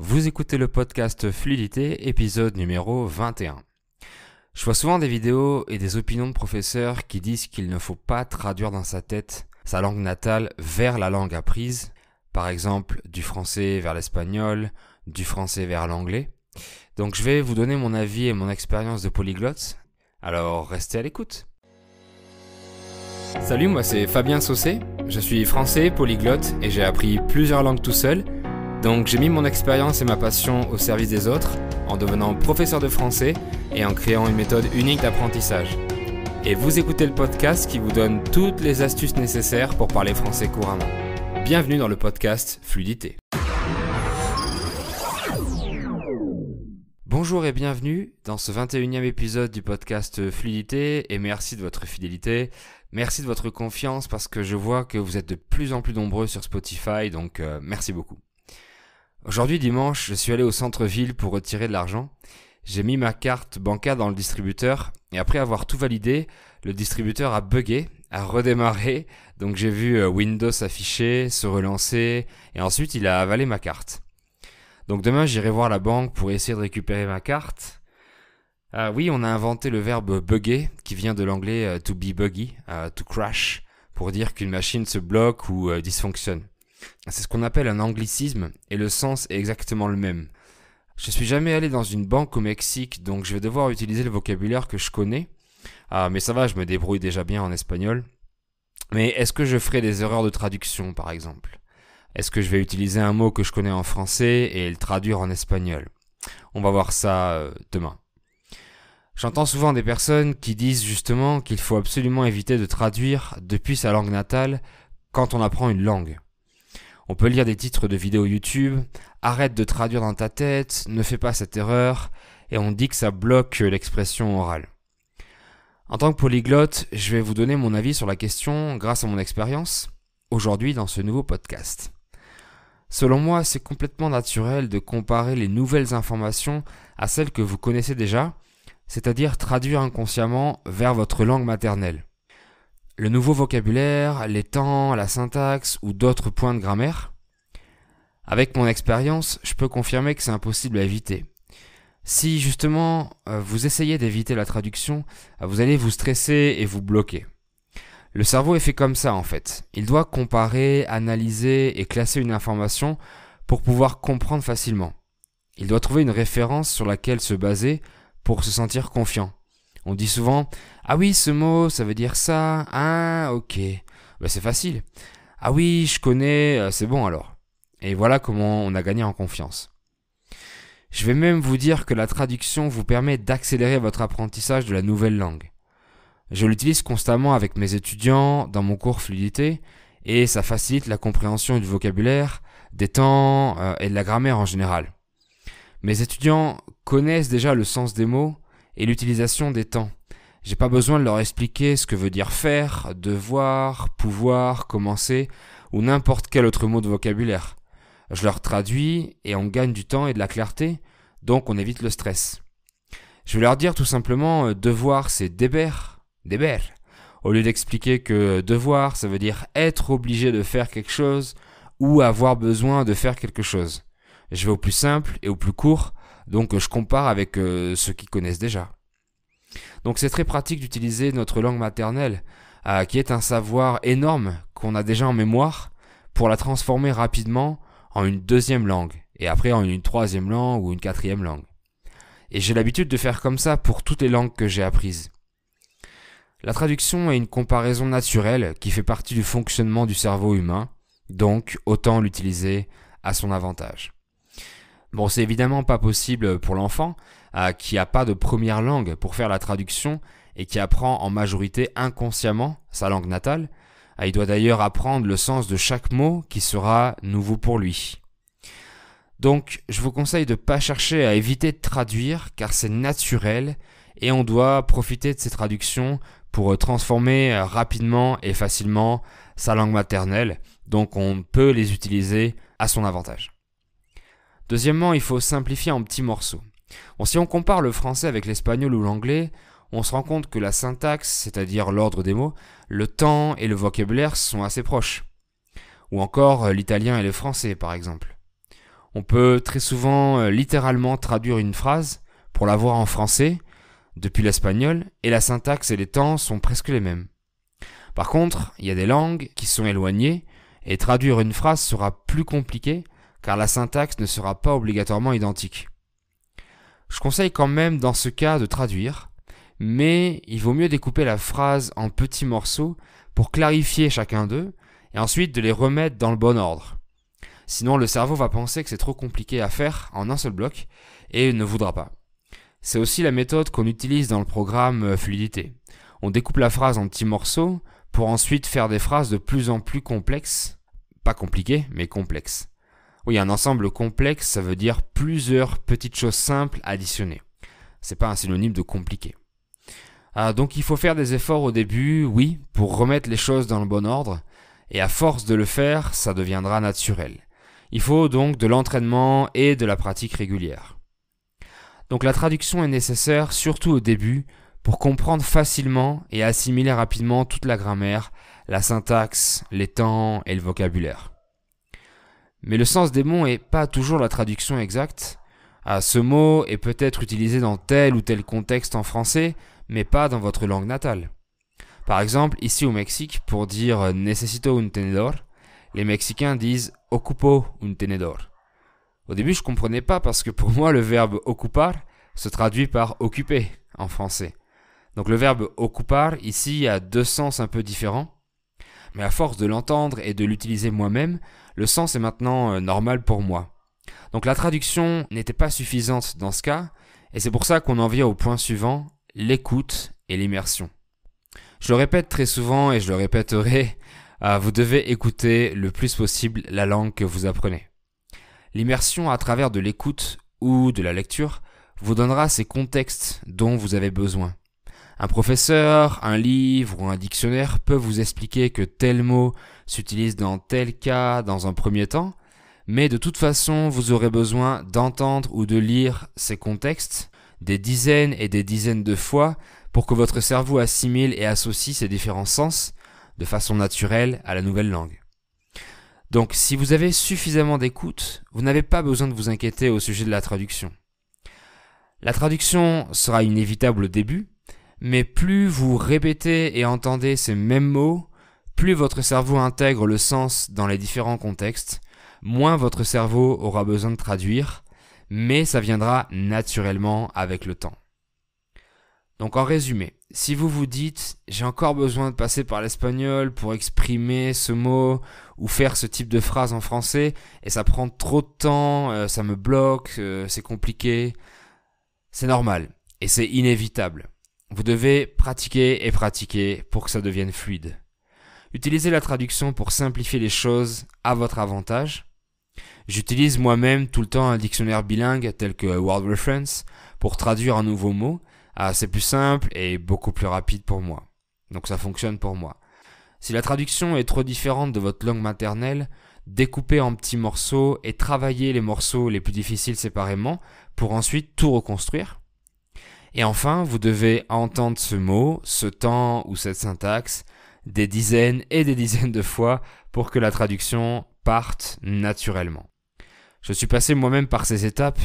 Vous écoutez le podcast Fluidité, épisode numéro 21. Je vois souvent des vidéos et des opinions de professeurs qui disent qu'il ne faut pas traduire dans sa tête sa langue natale vers la langue apprise, par exemple du français vers l'espagnol, du français vers l'anglais. Donc je vais vous donner mon avis et mon expérience de polyglotte, alors restez à l'écoute. Salut, moi c'est Fabien Saucé, je suis français polyglotte et j'ai appris plusieurs langues tout seul. Donc j'ai mis mon expérience et ma passion au service des autres en devenant professeur de français et en créant une méthode unique d'apprentissage. Et vous écoutez le podcast qui vous donne toutes les astuces nécessaires pour parler français couramment. Bienvenue dans le podcast Fluidité. Bonjour et bienvenue dans ce 21e épisode du podcast Fluidité et merci de votre fidélité, merci de votre confiance parce que je vois que vous êtes de plus en plus nombreux sur Spotify, donc merci beaucoup. Aujourd'hui dimanche, je suis allé au centre-ville pour retirer de l'argent. J'ai mis ma carte bancaire dans le distributeur et après avoir tout validé, le distributeur a bugué, a redémarré. Donc j'ai vu Windows s'afficher, se relancer et ensuite il a avalé ma carte. Donc demain j'irai voir la banque pour essayer de récupérer ma carte. Oui, on a inventé le verbe bugger qui vient de l'anglais to be buggy, to crash, pour dire qu'une machine se bloque ou dysfonctionne. C'est ce qu'on appelle un anglicisme et le sens est exactement le même. Je suis jamais allé dans une banque au Mexique, donc je vais devoir utiliser le vocabulaire que je connais. Mais ça va, je me débrouille déjà bien en espagnol. Mais est-ce que je ferai des erreurs de traduction par exemple ? Est-ce que je vais utiliser un mot que je connais en français et le traduire en espagnol ? On va voir ça demain. J'entends souvent des personnes qui disent justement qu'il faut absolument éviter de traduire depuis sa langue natale quand on apprend une langue. On peut lire des titres de vidéos YouTube, arrête de traduire dans ta tête, ne fais pas cette erreur, et on dit que ça bloque l'expression orale. En tant que polyglotte, je vais vous donner mon avis sur la question grâce à mon expérience, aujourd'hui dans ce nouveau podcast. Selon moi, c'est complètement naturel de comparer les nouvelles informations à celles que vous connaissez déjà, c'est-à-dire traduire inconsciemment vers votre langue maternelle. Le nouveau vocabulaire, les temps, la syntaxe ou d'autres points de grammaire. Avec mon expérience, je peux confirmer que c'est impossible à éviter. Si justement vous essayez d'éviter la traduction, vous allez vous stresser et vous bloquer. Le cerveau est fait comme ça en fait. Il doit comparer, analyser et classer une information pour pouvoir comprendre facilement. Il doit trouver une référence sur laquelle se baser pour se sentir confiant. On dit souvent « Ah oui, ce mot, ça veut dire ça. Ah, ok. C'est facile. Ah oui, je connais, c'est bon alors. » Et voilà comment on a gagné en confiance. Je vais même vous dire que la traduction vous permet d'accélérer votre apprentissage de la nouvelle langue. Je l'utilise constamment avec mes étudiants dans mon cours Fluidité et ça facilite la compréhension du vocabulaire, des temps et de la grammaire en général. Mes étudiants connaissent déjà le sens des mots et l'utilisation des temps. J'ai pas besoin de leur expliquer ce que veut dire faire, devoir, pouvoir, commencer ou n'importe quel autre mot de vocabulaire. Je leur traduis et on gagne du temps et de la clarté, donc on évite le stress. Je vais leur dire tout simplement devoir c'est deber, au lieu d'expliquer que devoir ça veut dire être obligé de faire quelque chose ou avoir besoin de faire quelque chose. Je vais au plus simple et au plus court, donc je compare avec ceux qui connaissent déjà. Donc c'est très pratique d'utiliser notre langue maternelle, qui est un savoir énorme qu'on a déjà en mémoire, pour la transformer rapidement en une deuxième langue, et après en une troisième langue ou une quatrième langue. Et j'ai l'habitude de faire comme ça pour toutes les langues que j'ai apprises. La traduction est une comparaison naturelle qui fait partie du fonctionnement du cerveau humain, donc autant l'utiliser à son avantage. Bon, c'est évidemment pas possible pour l'enfant qui n'a pas de première langue pour faire la traduction et qui apprend en majorité inconsciemment sa langue natale. Il doit d'ailleurs apprendre le sens de chaque mot qui sera nouveau pour lui. Donc, je vous conseille de ne pas chercher à éviter de traduire car c'est naturel et on doit profiter de ces traductions pour transformer rapidement et facilement sa langue maternelle. Donc, on peut les utiliser à son avantage. Deuxièmement, il faut simplifier en petits morceaux. Bon, si on compare le français avec l'espagnol ou l'anglais, on se rend compte que la syntaxe, c'est-à-dire l'ordre des mots, le temps et le vocabulaire sont assez proches. Ou encore l'italien et le français, par exemple. On peut très souvent littéralement traduire une phrase pour l'avoir en français depuis l'espagnol et la syntaxe et les temps sont presque les mêmes. Par contre, il y a des langues qui sont éloignées et traduire une phrase sera plus compliqué car la syntaxe ne sera pas obligatoirement identique. Je conseille quand même dans ce cas de traduire, mais il vaut mieux découper la phrase en petits morceaux pour clarifier chacun d'eux et ensuite de les remettre dans le bon ordre. Sinon le cerveau va penser que c'est trop compliqué à faire en un seul bloc et ne voudra pas. C'est aussi la méthode qu'on utilise dans le programme Fluidité. On découpe la phrase en petits morceaux pour ensuite faire des phrases de plus en plus complexes. Pas compliquées, mais complexes. Oui, un ensemble complexe, ça veut dire plusieurs petites choses simples additionnées. C'est pas un synonyme de compliqué. Donc il faut faire des efforts au début, oui, pour remettre les choses dans le bon ordre, et à force de le faire, ça deviendra naturel. Il faut donc de l'entraînement et de la pratique régulière. Donc la traduction est nécessaire, surtout au début, pour comprendre facilement et assimiler rapidement toute la grammaire, la syntaxe, les temps et le vocabulaire. Mais le sens des mots n'est pas toujours la traduction exacte. Ce mot est peut-être utilisé dans tel ou tel contexte en français, mais pas dans votre langue natale. Par exemple, ici au Mexique, pour dire necesito un tenedor, les Mexicains disent ocupo un tenedor. Au début, je comprenais pas parce que pour moi, le verbe ocupar se traduit par occuper en français. Donc le verbe ocupar, ici, a deux sens un peu différents. Mais à force de l'entendre et de l'utiliser moi-même, le sens est maintenant normal pour moi. Donc la traduction n'était pas suffisante dans ce cas, et c'est pour ça qu'on en vient au point suivant, l'écoute et l'immersion. Je le répète très souvent et je le répéterai, vous devez écouter le plus possible la langue que vous apprenez. L'immersion à travers de l'écoute ou de la lecture vous donnera ces contextes dont vous avez besoin. Un professeur, un livre ou un dictionnaire peut vous expliquer que tel mot s'utilise dans tel cas dans un premier temps, mais de toute façon, vous aurez besoin d'entendre ou de lire ces contextes des dizaines et des dizaines de fois pour que votre cerveau assimile et associe ces différents sens de façon naturelle à la nouvelle langue. Donc, si vous avez suffisamment d'écoute, vous n'avez pas besoin de vous inquiéter au sujet de la traduction. La traduction sera inévitable au début, mais plus vous répétez et entendez ces mêmes mots, plus votre cerveau intègre le sens dans les différents contextes, moins votre cerveau aura besoin de traduire, mais ça viendra naturellement avec le temps. Donc en résumé, si vous vous dites « j'ai encore besoin de passer par l'espagnol pour exprimer ce mot ou faire ce type de phrase en français et ça prend trop de temps, ça me bloque, c'est compliqué », c'est normal et c'est inévitable. Vous devez pratiquer et pratiquer pour que ça devienne fluide. Utilisez la traduction pour simplifier les choses à votre avantage. J'utilise moi-même tout le temps un dictionnaire bilingue tel que Word Reference pour traduire un nouveau mot. C'est plus simple et beaucoup plus rapide pour moi. Donc ça fonctionne pour moi. Si la traduction est trop différente de votre langue maternelle, découpez en petits morceaux et travaillez les morceaux les plus difficiles séparément pour ensuite tout reconstruire. Et enfin, vous devez entendre ce mot, ce temps ou cette syntaxe des dizaines et des dizaines de fois pour que la traduction parte naturellement. Je suis passé moi-même par ces étapes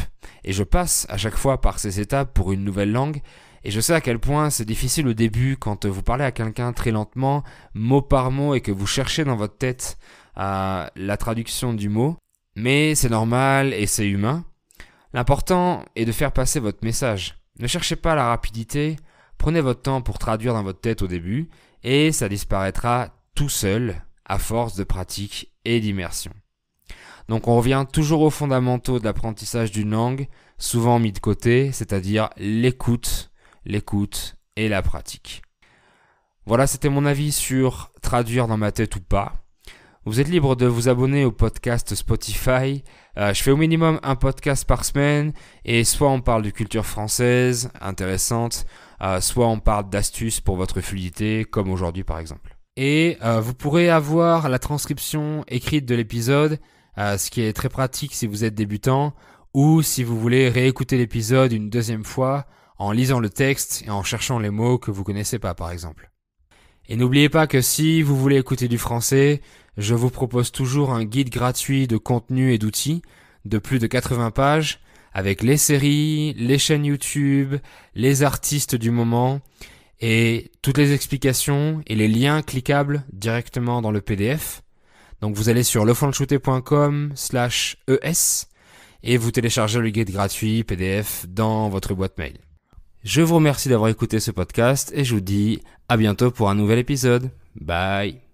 et je passe à chaque fois par ces étapes pour une nouvelle langue et je sais à quel point c'est difficile au début quand vous parlez à quelqu'un très lentement, mot par mot et que vous cherchez dans votre tête la traduction du mot, mais c'est normal et c'est humain. L'important est de faire passer votre message. Ne cherchez pas la rapidité, prenez votre temps pour traduire dans votre tête au début et ça disparaîtra tout seul à force de pratique et d'immersion. Donc on revient toujours aux fondamentaux de l'apprentissage d'une langue, souvent mis de côté, c'est-à-dire l'écoute et la pratique. Voilà, c'était mon avis sur traduire dans ma tête ou pas. Vous êtes libre de vous abonner au podcast Spotify. Je fais au minimum un podcast par semaine et soit on parle de culture française intéressante, soit on parle d'astuces pour votre fluidité, comme aujourd'hui par exemple. Et vous pourrez avoir la transcription écrite de l'épisode, ce qui est très pratique si vous êtes débutant ou si vous voulez réécouter l'épisode une deuxième fois en lisant le texte et en cherchant les mots que vous connaissez pas par exemple. Et n'oubliez pas que si vous voulez écouter du français, je vous propose toujours un guide gratuit de contenu et d'outils de plus de 80 pages avec les séries, les chaînes YouTube, les artistes du moment et toutes les explications et les liens cliquables directement dans le PDF. Donc vous allez sur lefanshooter.com/es et vous téléchargez le guide gratuit PDF dans votre boîte mail. Je vous remercie d'avoir écouté ce podcast et je vous dis à bientôt pour un nouvel épisode. Bye.